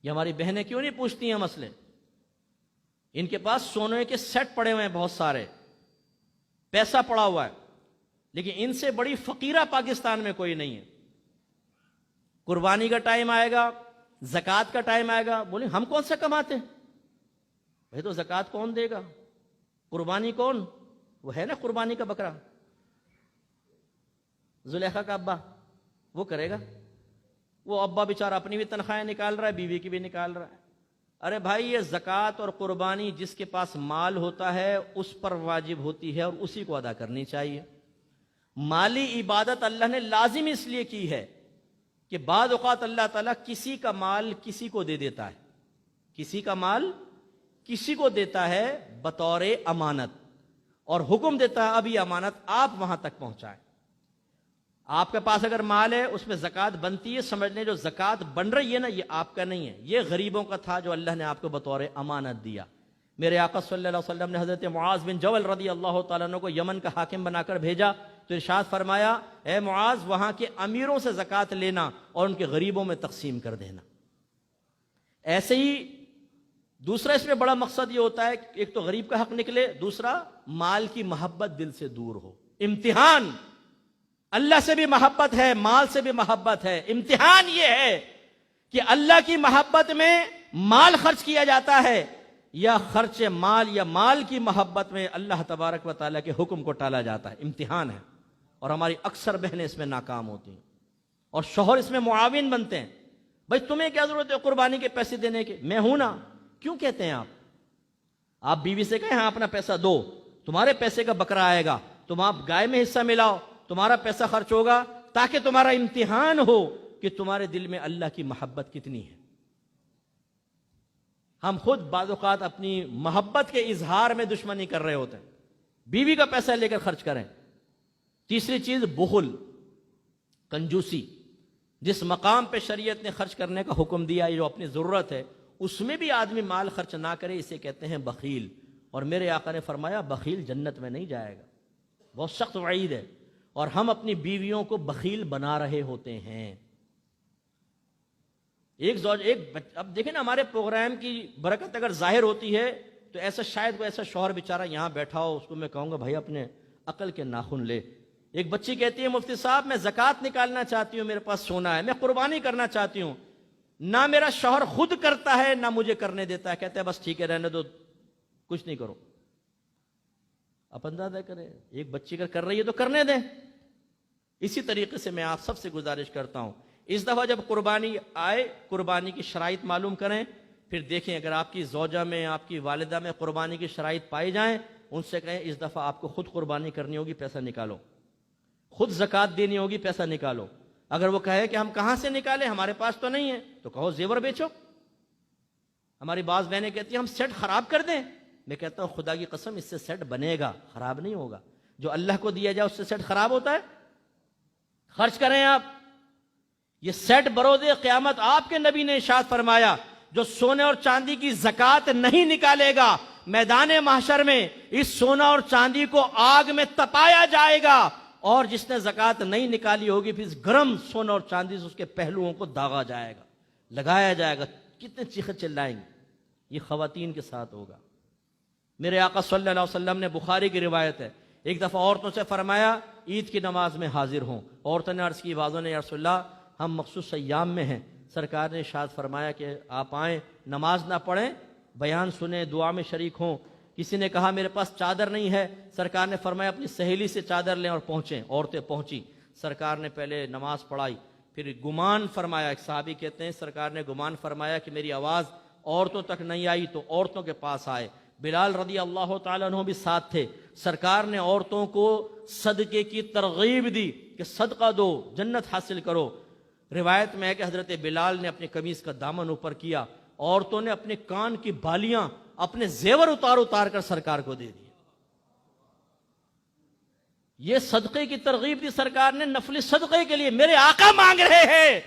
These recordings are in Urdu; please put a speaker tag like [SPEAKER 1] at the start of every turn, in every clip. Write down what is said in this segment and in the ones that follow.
[SPEAKER 1] یہ ہماری بہنیں کیوں نہیں پوچھتی ہیں مسئلے؟ ان کے پاس سونے کے سیٹ پڑے ہوئے ہیں، بہت سارے پیسہ پڑا ہوا ہے، لیکن ان سے بڑی فقیرہ پاکستان میں کوئی نہیں ہے۔ قربانی کا ٹائم آئے گا، زکوٰۃ کا ٹائم آئے گا، بولیں ہم کون سے کماتے ہیں بھائی؟ تو زکوٰۃ کون دے گا؟ قربانی کون؟ وہ ہے نا قربانی کا بکرا، زلیخا کا ابا وہ کرے گا۔ وہ ابا بیچارہ اپنی بھی تنخواہیں نکال رہا ہے، بیوی کی بھی نکال رہا ہے۔ ارے بھائی یہ زکوٰۃ اور قربانی جس کے پاس مال ہوتا ہے اس پر واجب ہوتی ہے اور اسی کو ادا کرنی چاہیے۔ مالی عبادت اللہ نے لازم اس لیے کی ہے کہ بعض اوقات اللہ تعالیٰ کسی کا مال کسی کو دے دیتا ہے، کسی کا مال کسی کو دیتا ہے بطور امانت، اور حکم دیتا ہے اب یہ امانت آپ وہاں تک پہنچائیں۔ آپ کے پاس اگر مال ہے اس میں زکوٰۃ بنتی ہے، سمجھ لیں جو زکوٰۃ بن رہی ہے نا یہ آپ کا نہیں ہے، یہ غریبوں کا تھا جو اللہ نے آپ کو بطور امانت دیا۔ میرے آقا صلی اللہ علیہ وسلم نے حضرت معاذ بن جبل رضی اللہ تعالیٰ عنہ کو یمن کا حاکم بنا کر بھیجا تو ارشاد فرمایا اے معاذ وہاں کے امیروں سے زکوٰۃ لینا اور ان کے غریبوں میں تقسیم کر دینا۔ ایسے ہی دوسرا اس میں بڑا مقصد یہ ہوتا ہے کہ ایک تو غریب کا حق نکلے، دوسرا مال کی محبت دل سے دور ہو۔ امتحان اللہ سے بھی محبت ہے، مال سے بھی محبت ہے۔ امتحان یہ ہے کہ اللہ کی محبت میں مال خرچ کیا جاتا ہے یا خرچ مال یا مال کی محبت میں اللہ تبارک و تعالیٰ کے حکم کو ٹالا جاتا ہے۔ امتحان ہے، اور ہماری اکثر بہنیں اس میں ناکام ہوتی ہیں اور شوہر اس میں معاون بنتے ہیں۔ بھائی تمہیں کیا ضرورت ہے قربانی کے پیسے دینے کے، میں ہوں نا۔ کیوں کہتے ہیں آپ بیوی سے کہیں ہاں اپنا پیسہ دو، تمہارے پیسے کا بکرا آئے گا، تم آپ گائے میں حصہ ملاؤ، تمہارا پیسہ خرچ ہوگا، تاکہ تمہارا امتحان ہو کہ تمہارے دل میں اللہ کی محبت کتنی ہے۔ ہم خود بعض اوقات اپنی محبت کے اظہار میں دشمنی کر رہے ہوتے ہیں، بیوی کا پیسہ لے کر خرچ کریں۔ تیسری چیز بخل، کنجوسی۔ جس مقام پہ شریعت نے خرچ کرنے کا حکم دیا جو اپنی ضرورت ہے اس میں بھی آدمی مال خرچ نہ کرے، اسے کہتے ہیں بخیل۔ اور میرے آقا نے فرمایا بخیل جنت میں نہیں جائے گا، بہت سخت وعید ہے۔ اور ہم اپنی بیویوں کو بخیل بنا رہے ہوتے ہیں۔ اب دیکھیں نا ہمارے پروگرام کی برکت اگر ظاہر ہوتی ہے تو ایسا شاید کوئی ایسا شوہر بیچارہ یہاں بیٹھا ہو، اس کو میں کہوں گا بھائی اپنے عقل کے ناخن لے۔ ایک بچی کہتی ہے مفتی صاحب میں زکوٰۃ نکالنا چاہتی ہوں، میرے پاس سونا ہے، میں قربانی کرنا چاہتی ہوں، نہ میرا شوہر خود کرتا ہے نہ مجھے کرنے دیتا ہے، کہتے ہیں بس ٹھیک ہے رہنے دو، کچھ نہیں کرو۔ اب اندازہ کریں ایک بچی اگر کر رہی ہے تو کرنے دیں۔ اسی طریقے سے میں آپ سب سے گزارش کرتا ہوں اس دفعہ جب قربانی آئے قربانی کی شرائط معلوم کریں، پھر دیکھیں اگر آپ کی زوجہ میں آپ کی والدہ میں قربانی کی شرائط پائی جائیں ان سے کہیں اس دفعہ آپ کو خود قربانی کرنی ہوگی، پیسہ نکالو، خود زکوٰۃ دینی ہوگی، پیسہ نکالو۔ اگر وہ کہے کہ ہم کہاں سے نکالیں ہمارے پاس تو نہیں ہے تو کہو زیور بیچو۔ ہماری بعض بہنیں کہتی ہیں ہم سیٹ خراب کر دیں، میں کہتا ہوں خدا کی قسم اس سے سیٹ بنے گا، خراب نہیں ہوگا۔ جو اللہ کو دیا جائے اس سے سیٹ خراب ہوتا ہے؟ خرچ کریں آپ۔ یہ سیٹ بروز قیامت آپ کے نبی نے ارشاد فرمایا جو سونے اور چاندی کی زکوٰۃ نہیں نکالے گا میدان محشر میں اس سونا اور چاندی کو آگ میں تپایا جائے گا، اور جس نے زکوٰۃ نہیں نکالی ہوگی پھر اس گرم سونا اور چاندی سے اس کے پہلوؤں کو داغا جائے گا، لگایا جائے گا۔ کتنے چیخیں چلائیں گے؟ یہ خواتین کے ساتھ ہوگا۔ میرے آقا صلی اللہ علیہ وسلم نے بخاری کی روایت ہے ایک دفعہ عورتوں سے فرمایا عید کی نماز میں حاضر ہوں۔ عورتوں نے عرض کی بعضوں نے یا رسول اللہ ہم مخصوص ایام میں ہیں۔ سرکار نے ارشاد فرمایا کہ آپ آئیں، نماز نہ پڑھیں، بیان سنیں، دعا میں شریک ہوں۔ کسی نے کہا میرے پاس چادر نہیں ہے، سرکار نے فرمایا اپنی سہیلی سے چادر لیں اور پہنچیں۔ عورتیں پہنچی، سرکار نے پہلے نماز پڑھائی، پھر گمان فرمایا، ایک صحابی کہتے ہیں سرکار نے گمان فرمایا کہ میری آواز عورتوں تک نہیں آئی تو عورتوں کے پاس آئے۔ بلال رضی اللہ تعالیٰ عنہ بھی ساتھ تھے۔ سرکار نے عورتوں کو صدقے کی ترغیب دی کہ صدقہ دو، جنت حاصل کرو۔ روایت میں ہے کہ حضرت بلال نے اپنی قمیص کا دامن اوپر کیا، عورتوں نے اپنے کان کی بالیاں، اپنے زیور اتار کر سرکار کو دے دی۔ یہ صدقے کی ترغیب دی سرکار نے نفلی صدقے کے لیے۔ میرے آقا مانگ رہے ہیں،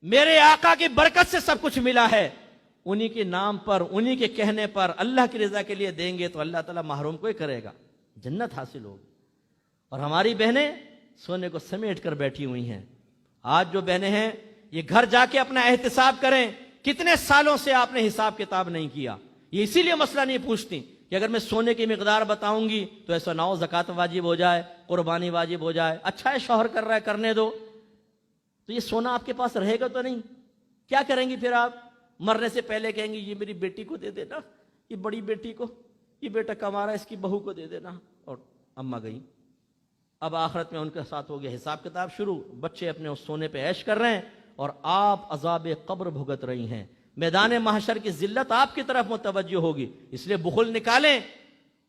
[SPEAKER 1] میرے آقا کی برکت سے سب کچھ ملا ہے، انہی کے نام پر، انہی کے کہنے پر اللہ کی رضا کے لیے دیں گے تو اللہ تعالیٰ محروم کوئی کرے گا، جنت حاصل ہوگی۔ اور ہماری بہنیں سونے کو سمیٹ کر بیٹھی ہوئی ہیں۔ آج جو بہنیں ہیں یہ گھر جا کے اپنا احتساب کریں کتنے سالوں سے آپ نے حساب کتاب نہیں کیا. یہ اسی لیے مسئلہ نہیں پوچھتی کہ اگر میں سونے کی مقدار بتاؤں گی تو ایسا نہ ہو زکوٰۃ واجب ہو جائے, قربانی واجب ہو جائے. اچھا ہے شوہر کر رہا ہے, کرنے دو. تو یہ سونا آپ کے پاس رہے گا تو نہیں؟ کیا کریں گی پھر آپ؟ مرنے سے پہلے کہیں گی یہ میری بیٹی کو دے دینا, یہ بڑی بیٹی کو, یہ بیٹا کما رہا ہے اس کی بہو کو دے دینا. اور اماں گئی. اب آخرت میں ان کے ساتھ ہو گیا حساب کتاب شروع. بچے اپنے اس سونے پہ عیش کر رہے ہیں اور آپ عذاب قبر بھگت رہی ہیں. میدان محشر کی ذلت آپ کی طرف متوجہ ہوگی. اس لیے بخل نکالیں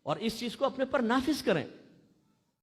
[SPEAKER 1] اور اس چیز کو اپنے پر نافذ کریں.